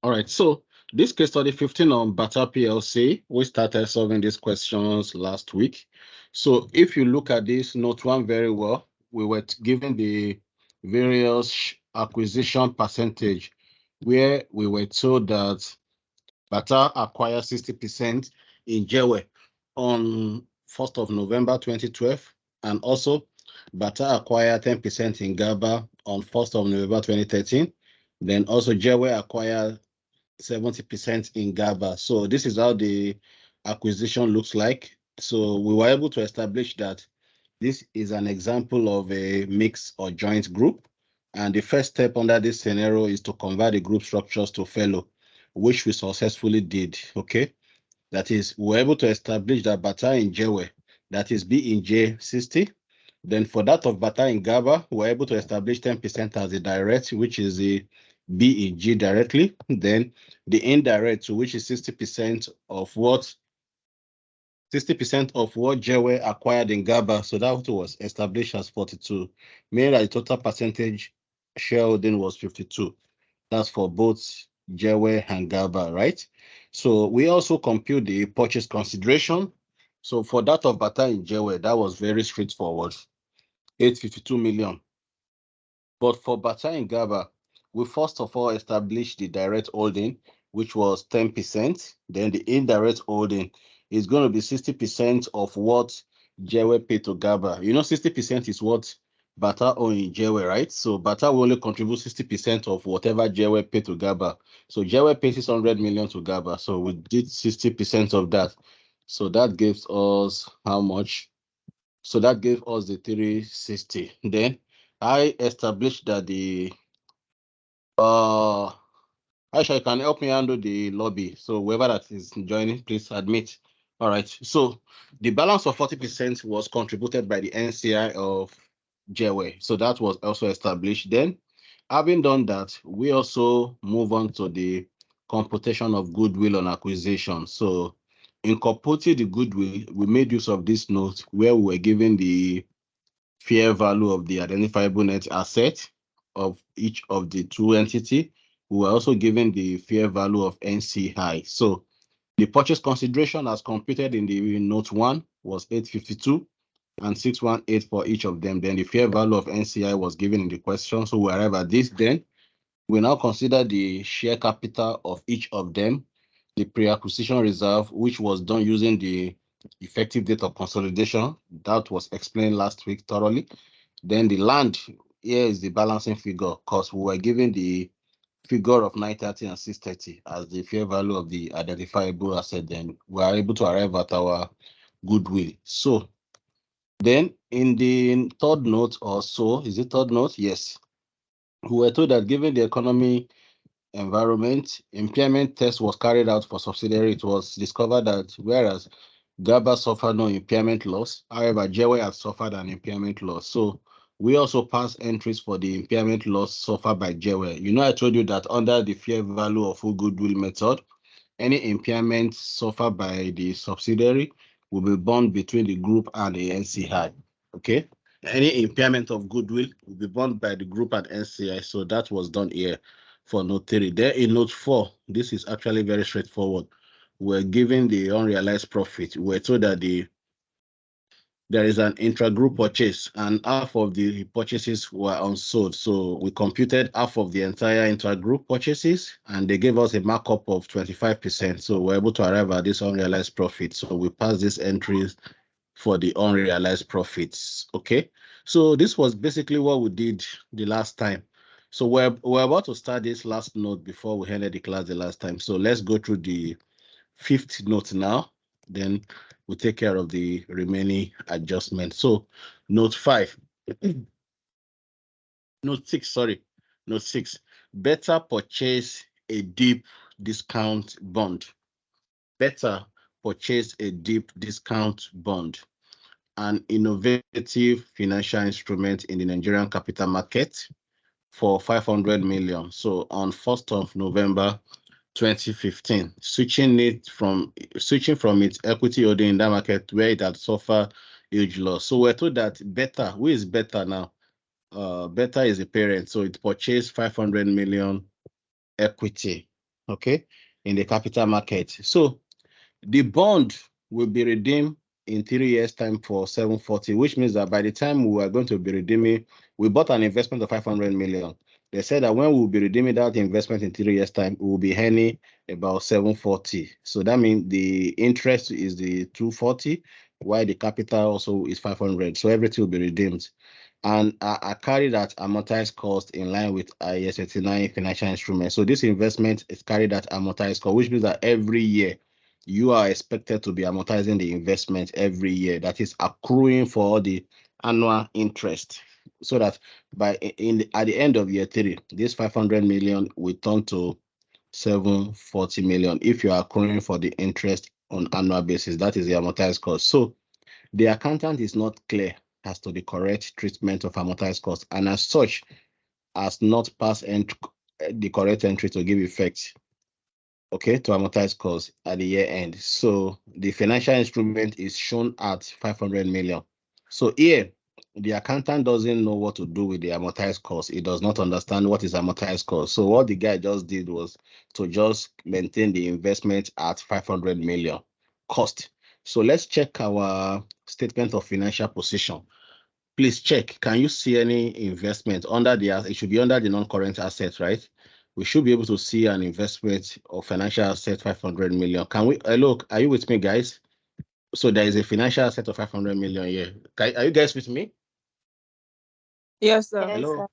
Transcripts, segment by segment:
All right, so this case study 15 on Bata PLC, we started solving these questions last week. So if you look at this note one very well, we were given the various acquisition percentage where we were told that Bata acquired 60% in Jewe on 1st of November 2012, and also Bata acquired 10% in Gaba on 1st of November 2013. Then also Jewe acquired 70% in Gaba. So this is how the acquisition looks like. So we were able to establish that this is an example of a mix or joint group. And the first step under this scenario is to convert the group structures to fellow, which we successfully did. Okay. That is, we were able to establish that Bata in Jewe, that is B in J 60. Then for that of Bata in Gaba, we were able to establish 10% as a direct, which is the B in G directly. Then the indirect, which is 60% of what 60% of what Jewe acquired in Gaba. So that was established as 42. Meaning that the total percentage shareholding was 52. That's for both Jewe and Gaba, right? So we also compute the purchase consideration. So for that of Bata in Jewe, that was very straightforward, 852 million. But for Bata in Gaba, we first of all established the direct holding, which was 10%. Then the indirect holding is going to be 60% of what Jewe paid to Gaba. 60% is what Bata own in Jewe, right? So Bata will only contribute 60% of whatever Jewe paid to Gaba. So Jewe paid 600 million to Gaba. So we did 60% of that. So that gives us how much? So that gave us the 360. Then I established that the Aisha, you can help me handle the lobby. So whoever that is joining, please admit. All right. So the balance of 40% was contributed by the NCI of Jewe. So that was also established. Then, having done that, we also move on to the computation of goodwill on acquisition. So in computing the goodwill, we made use of this note where we were given the fair value of the identifiable net asset of each of the two entities. We were also given the fair value of NCI. So the purchase consideration as computed in the note 1 was 852 and 618 for each of them. Then the fair value of NCI was given in the question. So we arrive at this. Then we now consider the share capital of each of them, the pre-acquisition reserve, which was done using the effective date of consolidation. That was explained last week thoroughly. Then the land, here is the balancing figure, because we were given the figure of 930 and 630 as the fair value of the identifiable asset. Then we are able to arrive at our goodwill. So then in the third note or so, is it third note? Yes. We were told that given the economy environment, impairment test was carried out for subsidiary. It was discovered that whereas Gaba suffered no impairment loss, however, Jewe had suffered an impairment loss. So we also passed entries for the impairment loss suffered by Jewe. I told you that under the fair value of full goodwill method, any impairment suffered by the subsidiary will be borne between the group and the NCI. Okay. Any impairment of goodwill will be borne by the group and NCI. So that was done here for note 3. There in note 4, this is actually very straightforward. We're given the unrealized profit. We're told that there is an intra-group purchase and half of the purchases were unsold. So we computed half of the entire intra-group purchases and they gave us a markup of 25%. So we're able to arrive at this unrealized profit. So we pass these entries for the unrealized profits. Okay. So this was basically what we did the last time. So we're about to start this last note before we ended the class the last time. So let's go through the fifth note now. Then we'll take care of the remaining adjustments. So note 5. Note 6, sorry. Note 6. Better purchase a deep discount bond. Better purchase a deep discount bond, an innovative financial instrument in the Nigerian capital market for 500 million. So on 1st of November 2015, switching from its equity holding in that market where it had suffered huge loss. So we're told that Beta, who is Beta now? Beta is a parent, so it purchased 500 million equity. okay, in the capital market. So the bond will be redeemed in 3 years' time for 740, which means that by the time we are going to be redeeming, we bought an investment of 500 million. They said that when we will be redeeming that investment in 3 years' time, we will be earning about 740. So that means the interest is the 240, while the capital also is 500. So everything will be redeemed. And I carry that amortized cost in line with IAS 39 financial instruments. So this investment is carried at amortized cost, which means that every year you are expected to be amortizing the investment every year. That is accruing for the annual interest, so that at the end of year 3, this 500 million will turn to 740 million if you are accruing for the interest on annual basis. That is the amortized cost. So the accountant is not clear as to the correct treatment of amortized cost, and as such, has not passed the correct entry to give effect, okay, to amortized cost at the year end. So the financial instrument is shown at 500 million. So here, the accountant doesn't know what to do with the amortized cost. He does not understand what is amortized cost. So what the guy just did was to just maintain the investment at 500 million cost. So let's check our statement of financial position. Please check. Can you see any investment under it should be under the non-current assets, right? We should be able to see an investment of financial asset 500 million. Can we look? Are you with me, guys? So there is a financial asset of 500 million here. Are you guys with me? Yes, sir. Yes, Hello. sir.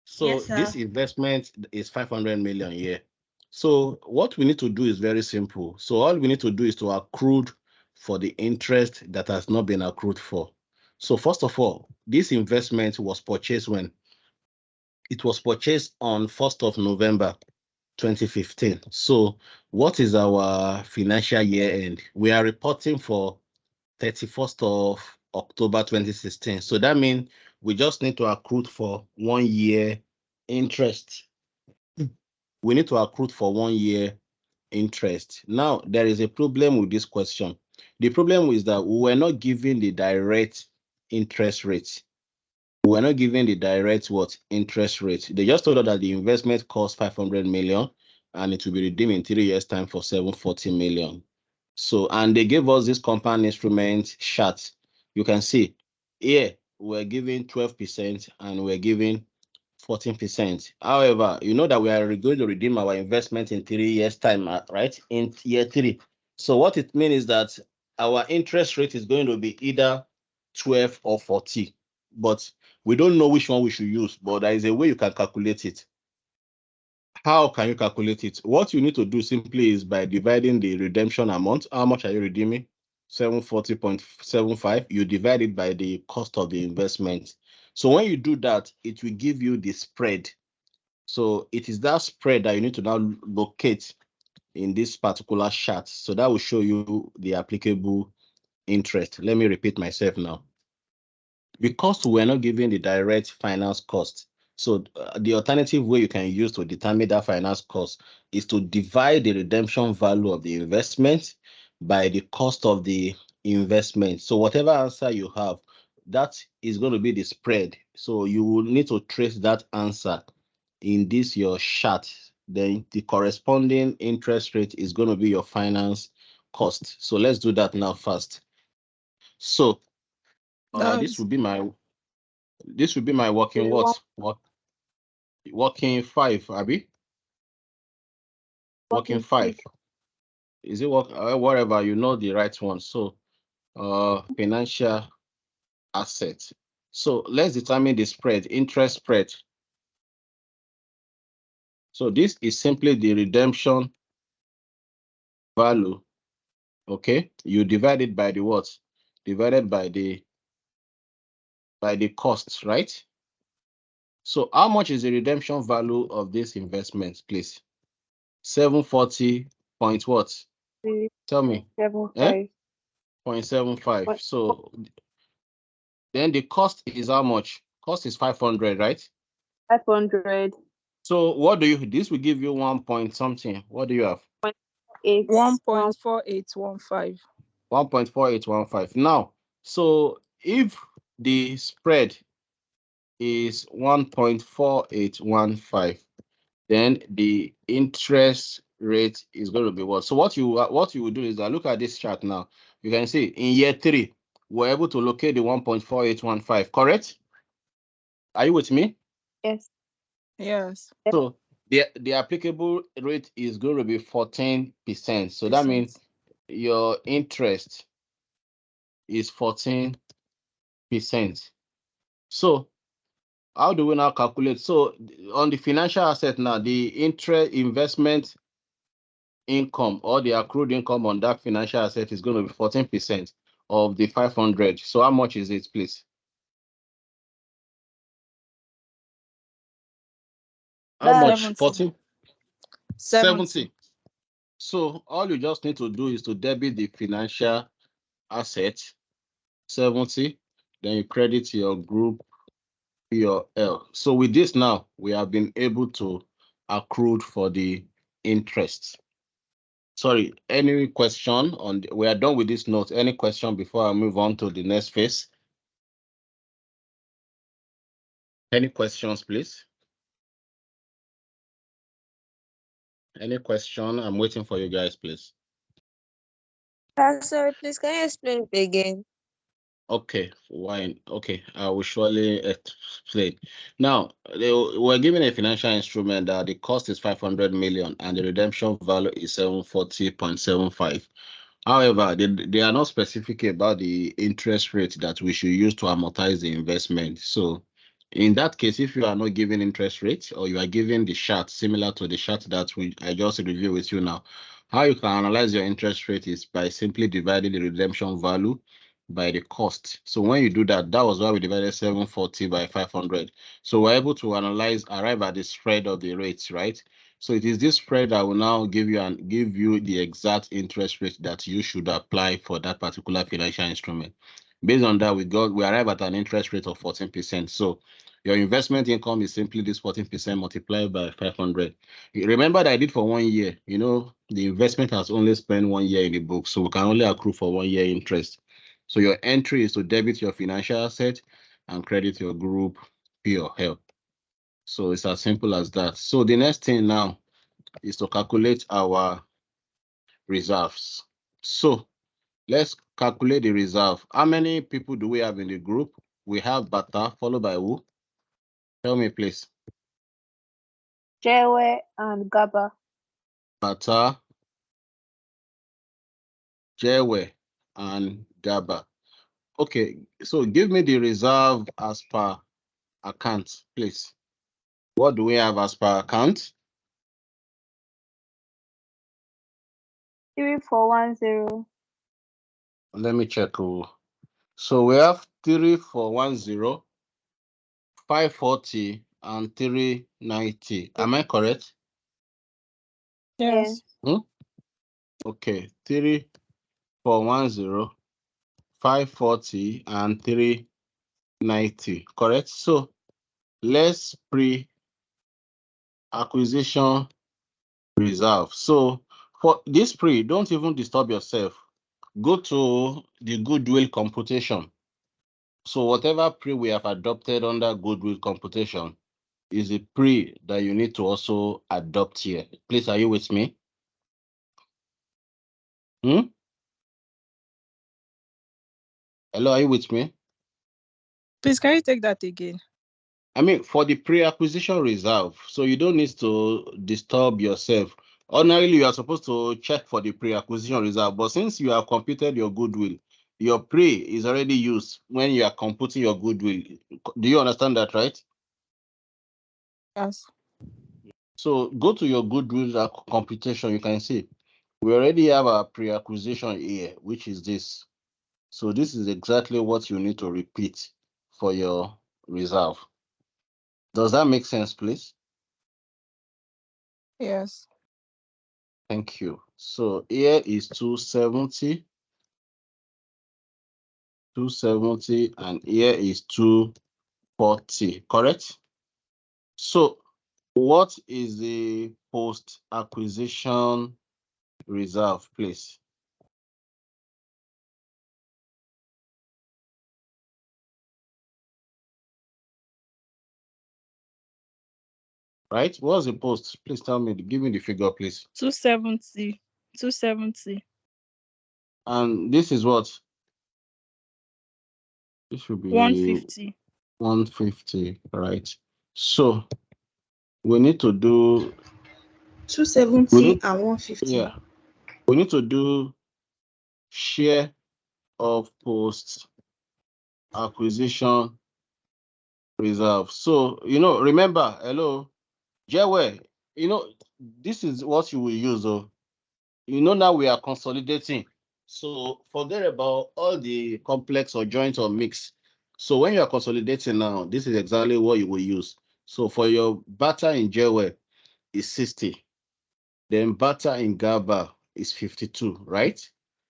So Yes, sir. this investment is 500 million here. So what we need to do is very simple. So all we need to do is to accrue for the interest that has not been accrued for. So first of all, this investment was purchased when? It was purchased on 1st of November 2015. So what is our financial year end? We are reporting for 31st of October 2016. So that means we just need to accrue for 1 year interest. We need to accrue for 1 year interest. Now, there is a problem with this question. The problem is that we were not given the direct interest rate. We were not given the direct interest rate. They just told us that the investment cost 500 million and it will be redeemed in 3 years' time for 740 million. So, and they gave us this compound instrument chart. You can see here we're giving 12% and we're giving 14%. However, you know that we are going to redeem our investment in 3 years' time, right? In year 3. So what it means is that our interest rate is going to be either 12 or 40. But we don't know which one we should use, but there is a way you can calculate it. How can you calculate it? What you need to do simply is by dividing the redemption amount. How much are you redeeming? 740.75. You divide it by the cost of the investment. So when you do that, it will give you the spread. So it is that spread that you need to now locate in this particular chart. So that will show you the applicable interest. Let me repeat myself now. Because we're not given the direct finance cost, so the alternative way you can use to determine that finance cost is to divide the redemption value of the investment by the cost of the investment. So whatever answer you have, that is going to be the spread. So you will need to trace that answer in this your chart. Then the corresponding interest rate is going to be your finance cost. So let's do that now first. So this will be my working Okay, working 5, Abby. Working 5. Is it whatever, you know the right one. So financial asset. So let's determine the spread, interest spread. So this is simply the redemption value. Okay, you divide it by the what? Divided by the costs, right? So how much is the redemption value of this investment, please? 740 point what? Tell me. 7.5. 0.75. So then the cost is how much? Cost is 500, right? 500. So what do you, this will give you 1 point something. What do you have? 1.4815. 1.4815. Now, so if the spread is 1.4815, then the interest rate is going to be what? So what you will do is that look at this chart now. You can see in year 3, we're able to locate the 1.4815, correct? Are you with me? Yes. Yes. So the applicable rate is going to be 14%. So that means your interest is 14%. So how do we now calculate? So on the financial asset now, the interest investment income or the accrued income on that financial asset is going to be 14% of the 500. So how much is it, please? How That's much? 14? 70. So all you just need to do is to debit the financial asset 70, then you credit your group your L. So with this now, we have been able to accrue for the interest. Sorry, any question on we are done with this note. Any question before I move on to the next phase? Any questions, please? Any question? I'm waiting for you guys, please. Sorry, please, can you explain it again? Okay, why? Okay, I will surely explain. Now, we're given a financial instrument that the cost is 500 million and the redemption value is 740.75. However, they are not specific about the interest rate that we should use to amortize the investment. So in that case, if you are not giving interest rate or you are giving the chart similar to the chart that I just reviewed with you now, how you can analyze your interest rate is by simply dividing the redemption value by the cost. So when you do that, that was why we divided 740 by 500. So we're able to arrive at the spread of the rates, right? So it is this spread that will now give you the exact interest rate that you should apply for that particular financial instrument. Based on that, we arrive at an interest rate of 14%. So your investment income is simply this 14% multiplied by 500. Remember that I did for 1 year. You know, the investment has only spent 1 year in the book, so we can only accrue for 1 year interest. So your entry is to debit your financial asset and credit your group P or L. So it's as simple as that. So the next thing now is to calculate our reserves. So let's calculate the reserve. How many people do we have in the group? We have Bata, followed by who? Tell me, please. Jewe and Gaba. Bata, Jewe, and Gaba. Okay, so give me the reserve as per account, please. What do we have as per account? 3410. Let me check. So we have 3410, 540, and 390. Am I correct? Yes. Okay, 3410, 540, and 390. Correct. So let's pre-acquisition reserve. So for this don't even disturb yourself. Go to the goodwill computation. So whatever we have adopted under goodwill computation is a that you need to also adopt here. Please, are you with me? Hello, are you with me? Please, can you take that again? I mean, for the pre-acquisition reserve, so you don't need to disturb yourself. Ordinarily, you are supposed to check for the pre-acquisition reserve, but since you have computed your goodwill, your pre is already used when you are computing your goodwill. Do you understand that, right? Yes. So go to your goodwill computation. You can see we already have our pre-acquisition here, which is this. So this is exactly what you need to repeat for your reserve. Does that make sense, please? Yes. Thank you. So here is 270, 270, and here is 240, correct? So what is the post-acquisition reserve, please? right? What's the post? Please tell me, give me the figure, please. 270. 270. And this is what? This should be 150. 150, right? So we need to do 270 and 150. Yeah, we need to do share of post acquisition reserve. So remember, hello, Jewe, this is what you will use. Now we are consolidating. So forget about all the complex or joint or mix. So when you are consolidating now, this is exactly what you will use. So for your batter in Jewe is 60. Then batter in GABA is 52, right?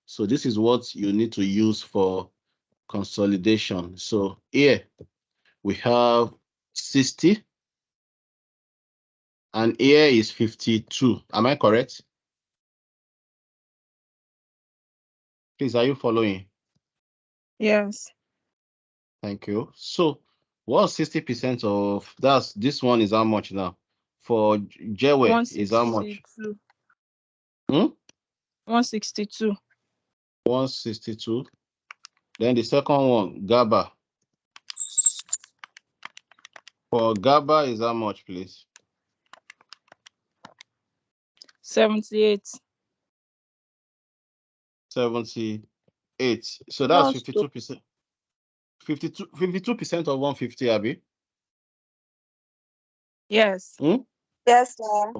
So this is what you need to use for consolidation. So here we have 60 and here is 52. Am I correct? Please, are you following? Yes. Thank you. So what's 60% of this one is how much now? For Jewe is how much? 162. 162. 162. Then the second one, GABA. For GABA is how much, please? 78. 78. So that's That's 52%. 52% of 150, Abby. Yes. Yes, sir.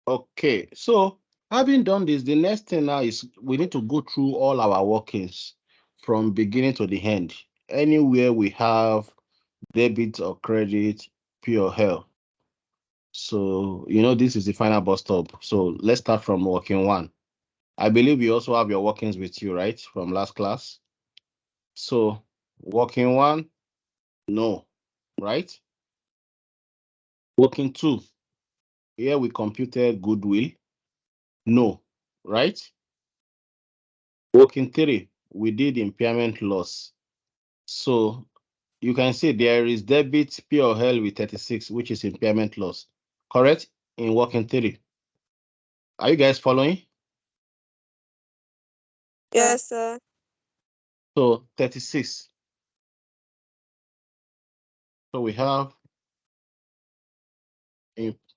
Okay, so having done this, the next thing now is we need to go through all our workings from beginning to the end. Anywhere we have debit or credit, P or L. So, this is the final bus stop. So let's start from working one. I believe you also have your workings with you, right? From last class. So working one, no, right? Working two, here we computed goodwill, no, right? Working three, we did impairment loss. So you can see there is debit P or L with 36, which is impairment loss, correct? In working three. Are you guys following? Yes, sir. So 36. So we have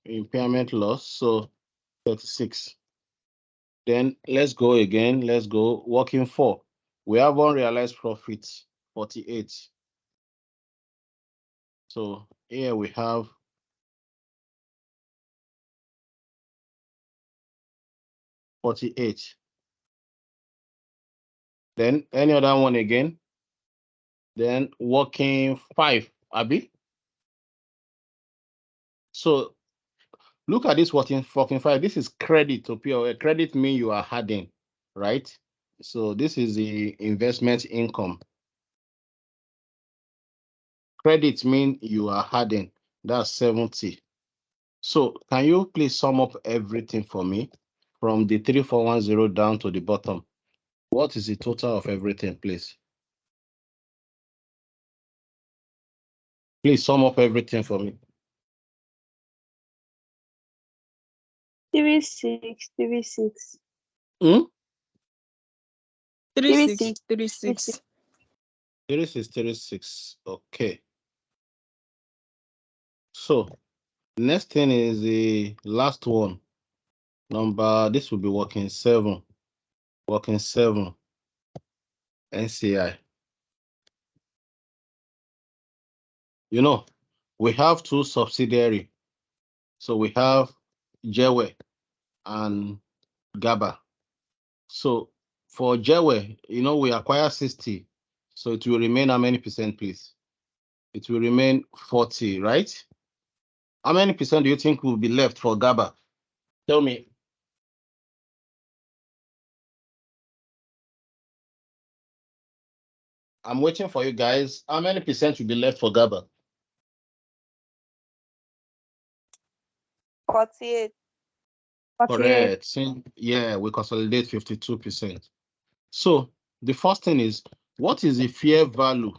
impairment loss, so 36. Then let's go again. Let's go working four. We have unrealized profits, 48. So here we have 48. Then any other one again. Then working five, Abby. So look at this working five. This is credit to POA. Credit means you are adding, right? So this is the investment income. Credit means you are adding. That's 70. So can you please sum up everything for me from the 3410 down to the bottom? What is the total of everything, please? Please sum up everything for me. 36. 36. 36. 36. 36. Okay. So next thing is the last one. This will be working seven. Working seven. NCI. We have two subsidiary. So we have Jewe and Gaba. So for Jewe, we acquire 60. So it will remain how many percent, please? It will remain 40, right? How many percent do you think will be left for Gaba? Tell me. I'm waiting for you guys. How many percent will be left for Gaba? 48. Correct. Yeah, we consolidate 52%. So the first thing is, what is the fair value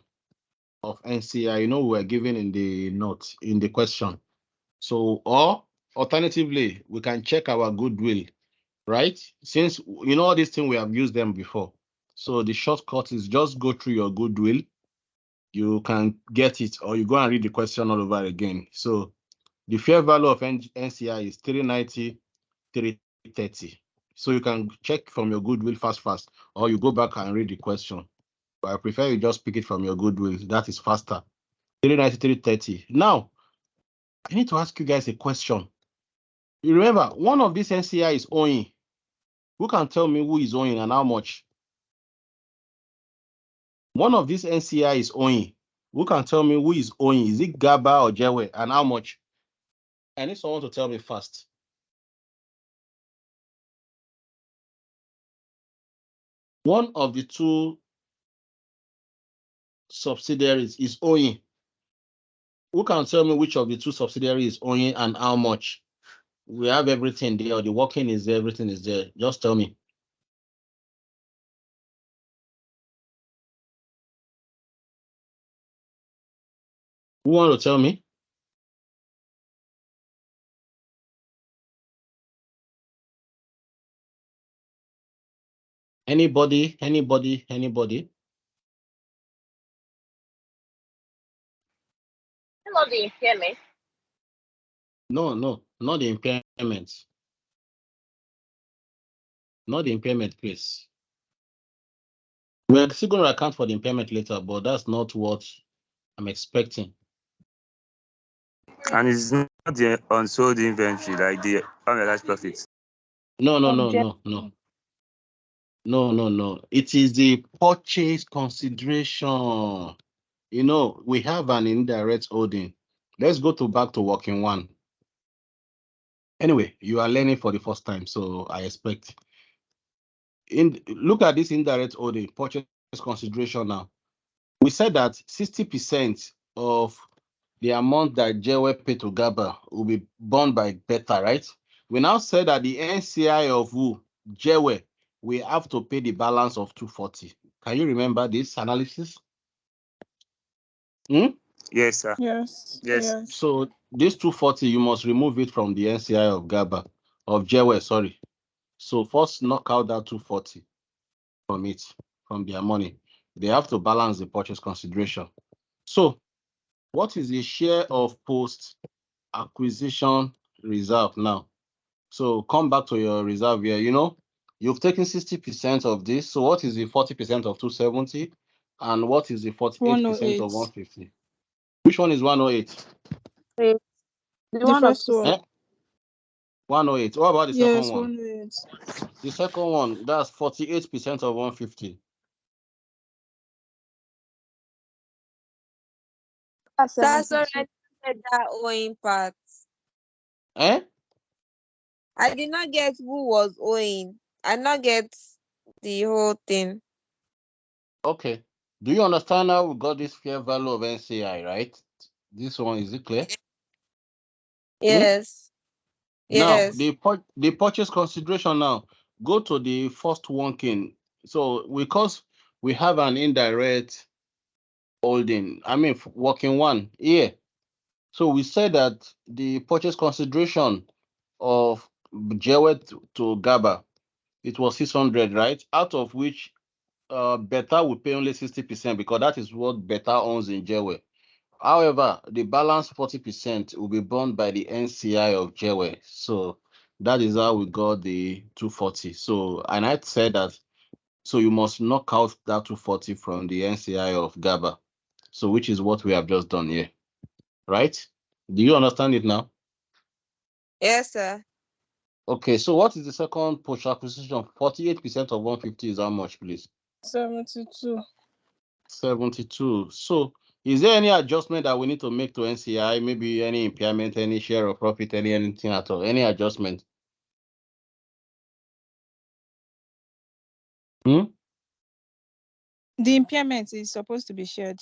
of NCI? We were given in the note, in the question. So, or alternatively, we can check our goodwill, right? Since you know all these things, we have used them before. So the shortcut is just go through your goodwill. You can get it, or you go and read the question all over again. So the fair value of NCI is 390, 330. So you can check from your goodwill fast, or you go back and read the question. But I prefer you just pick it from your goodwill. That is faster. 390, 330. Now, I need to ask you guys a question. You remember, one of these NCI is owing. Who can tell me who is owing and how much? One of these NCI is owing. Who can tell me who is owing? Is it Gaba or Jewe and how much? I need someone to tell me fast. One of the two subsidiaries is owing. Who can tell me which of the two subsidiaries is owing and how much? We have everything there. The working is there. Everything is there. Just tell me. Who want to tell me? Anybody? Anybody? Anybody? Not the impairment. No, not the impairment. Not the impairment, please. We're still going to account for the impairment later, but that's not what I'm expecting. And it's not the unsold inventory, like the unrealized profits. No. It is the purchase consideration. You know, we have an indirect holding. Let's go back to working one. Anyway, you are learning for the first time, so I expect. Look at this indirect holding, purchase consideration now. We said that 60% of the amount that Jewe paid to Gaba will be borne by Beta, right? We now said that the NCI of who? Jewe, we have to pay the balance of 240. Can you remember this analysis? Yes, sir. Yes. Yes. So this 240, you must remove it from the NCI of Gaba, of Jewe, sorry. So first knock out that 240 from it, from their money. They have to balance the purchase consideration. So what is the share of post-acquisition reserve now? So come back to your reserve here. You know, you've taken 60% of this. So what is the 40% of 270? And what is the 48% of 150? Which one is 108? The The first one. 108. What about the second Yes, one? 108. The second one, that's 48% of 150. That's already said that owing part. Eh? I did not get who was owing. I did not get the whole thing. Okay. Do you understand how we got this fair value of NCI, right? This one, is it clear? Yes. Now, Yes. the purchase consideration now, go to the first working. So because we have an indirect holding, I mean working one here. So we said that the purchase consideration of Jewett to Gaba, it was 600, right? Out of which Beta will pay only 60% because that is what Beta owns in Jewett. However, the balance 40% will be borne by the NCI of Jewe. So that is how we got the 240. So, and I said that, so you must knock out that 240 from the NCI of GABA. So, which is what we have just done here, right? Do you understand it now? Yes, sir. Okay, so what is the second post-acquisition? 48% of 150 is how much, please? 72. 72. So, is there any adjustment that we need to make to NCI? Maybe any impairment, any share of profit, anything at all? Any adjustment? The impairment is supposed to be shared.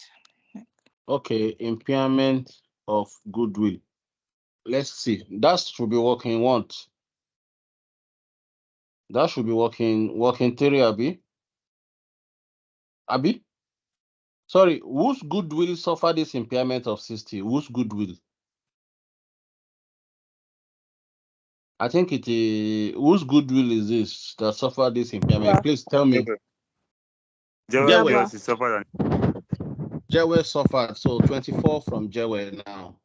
Okay, impairment of goodwill. Let's see. That should be working what? That should be working 3, Abi. Abi? Sorry, whose goodwill suffered this impairment of 60? Whose goodwill? I think it is whose goodwill is this that suffered this impairment? Gaba. Please tell me. Jewe Jewe. just suffered an Jewe suffered. So 24 from Jewe now.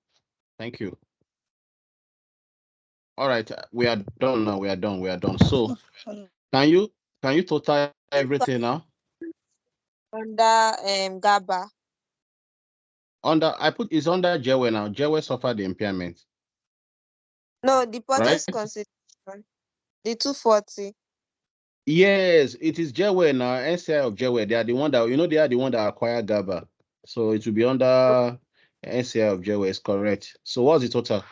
Thank you. All right, we are done now. We are done. So can you total everything now? Under Gaba. I put is under Jewe now. Jewe suffered the impairment. No, the purchase Right? consideration. The 240. Yes, it is Jewe now. NCI of Jewe. They are the one that they are the one that acquired Gaba. So it will be under NCI of Jewe. Is correct. So what's the total?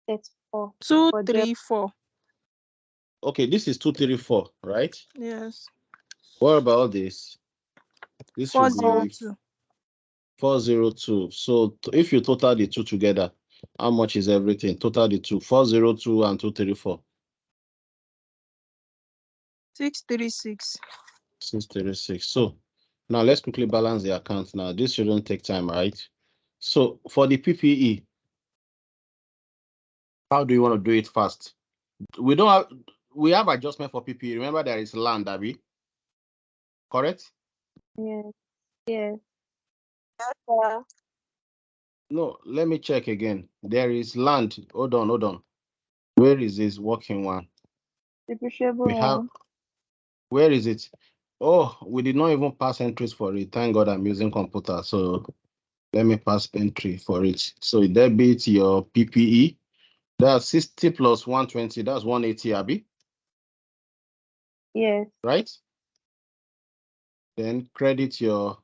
That's 4. 234. Okay, this is 234, right? Yes. What about this? This should be 402. 402. So if you total the two together, how much is everything? Total the two. 402 and 234. 636. 636. So now let's quickly balance the account now. This shouldn't take time, right? So for the PPE, how do you want to do it fast? We have adjustment for PPE. Remember there is land, Abby. Correct? Yes. Yes. No, let me check again. There is land. Hold on. Where is this working one? Depreciable We have, one. where is it? Oh, we did not even pass entries for it. Thank God I'm using computer. So let me pass entry for it. So debit your PPE. That's 60 plus 120. That's 180, Abby. Yes. Right? Then credit your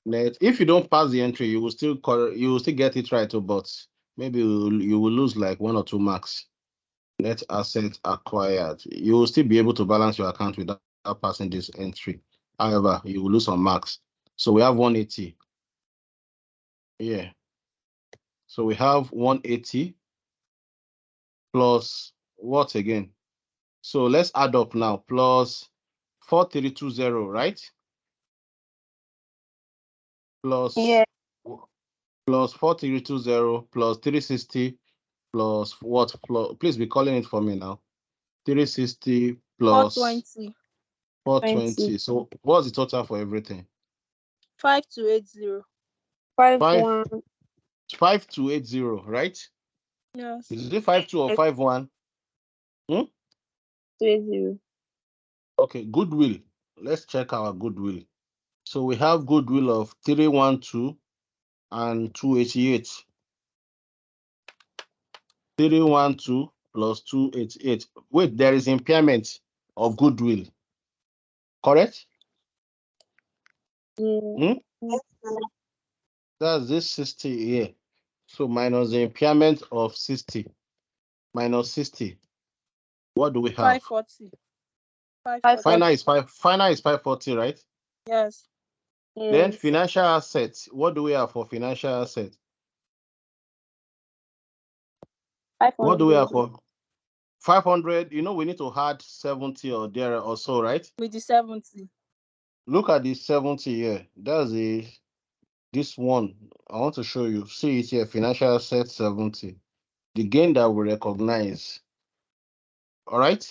net. If you don't pass the entry, you will still get it right, but maybe you will lose like 1 or 2 marks. Net asset acquired. You will still be able to balance your account without passing this entry. However, you will lose some marks. So we have 180. Yeah. So we have 180 plus what again? So let's add up now. Plus 4320, right? Plus Yes. plus 4320 plus 360 plus what? Please be calling it for me now. 360 plus 420. 420. So what's the total for everything? 5280. 5-1. 5280, right? Yes. Is it 52 or 51? 280. Okay, goodwill. Let's check our goodwill. So we have goodwill of 312 and 288. 312 plus 288. Wait, there is impairment of goodwill. Correct? Yeah. That's this 60 here. So minus the impairment of 60. Minus 60. What do we have? 540. Final is 540, right? Yes. Then Yes. financial assets. What do we have for financial assets? 500. What do we have for 500? We need to add 70 or there or so, right? With the 70. Look at the 70 here. That's this one. I want to show you. See it here, financial assets 70. The gain that we recognize. All right.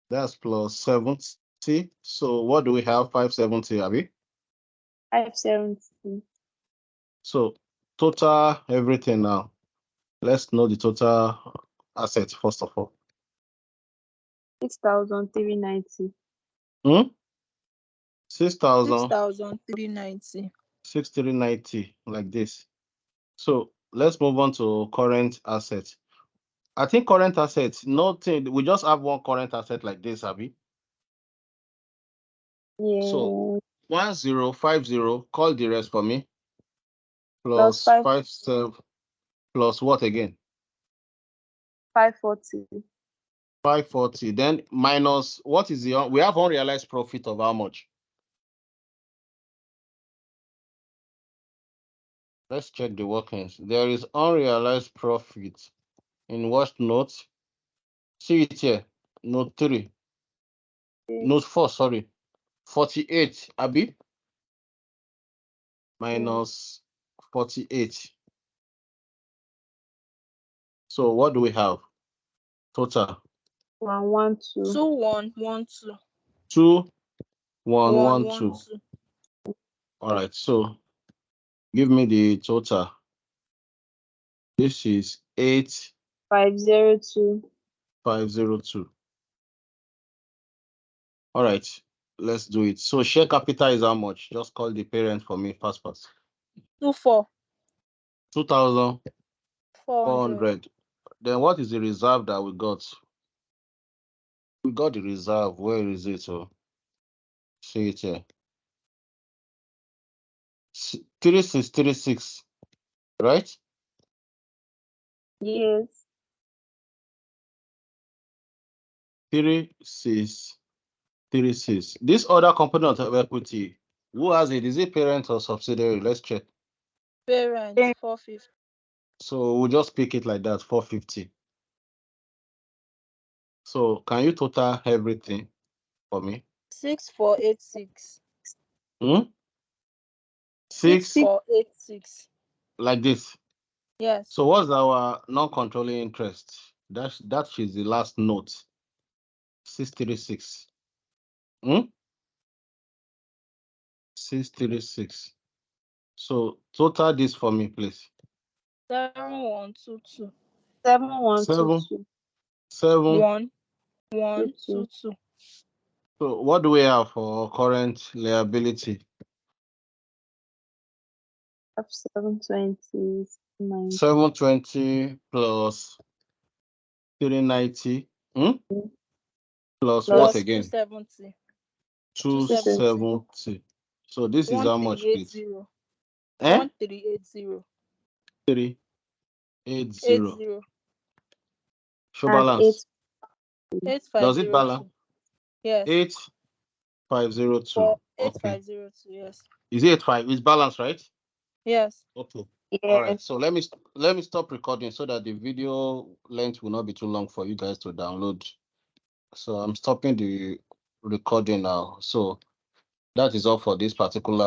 That's plus 70. So what do we have? 570, Abby? 570. So total everything now. Let's know the total assets first of all. 6,390. 6,000. 6,390. 6,390 like this. So let's move on to current assets. I think current assets, nothing. We just have one current asset like this, Abby. Yeah. So 1050, call the rest for me. Plus Plus 57 plus what again? 540. 540. Then minus what is we have unrealized profit of how much? Let's check the workings. There is unrealized profit in what note? See it here. Note 3. Note 4, sorry. 48, Abby. Minus 48. So what do we have? Total 112. 2112. 2112. 112. All right. So give me the total. This is 502. 8502. All right. Let's do it. So share capital is how much? Just call the parent for me. Fast. 24. 2,400. 400. Then what is the reserve that we got? We got the reserve. Where is it? Oh, see it here. 3636, right? Yes. 3636. This other component of equity, who has it? Is it parent or subsidiary? Let's check. Parent 450. So we'll just pick it like that, 450. So can you total everything for me? 6486. 6 6486. like this. Yes. So what's our non-controlling interest? That is the last note. 636. 636. So total this for me, please. 7122. 7122. 7. 1122. So what do we have for current liability? 720. 720 plus 390. Plus what Plus again? 270. 270. So this is how much, please? 1380. 1380. 80. Show And balance. 8502. Does it balance? Yes. 8502. Okay. 8502. Yes. Is it 85? It's balanced, right? Yes. Okay. yes. All right. So let me stop recording so that the video length will not be too long for you guys to download. So I'm stopping the recording now. So that is all for this particular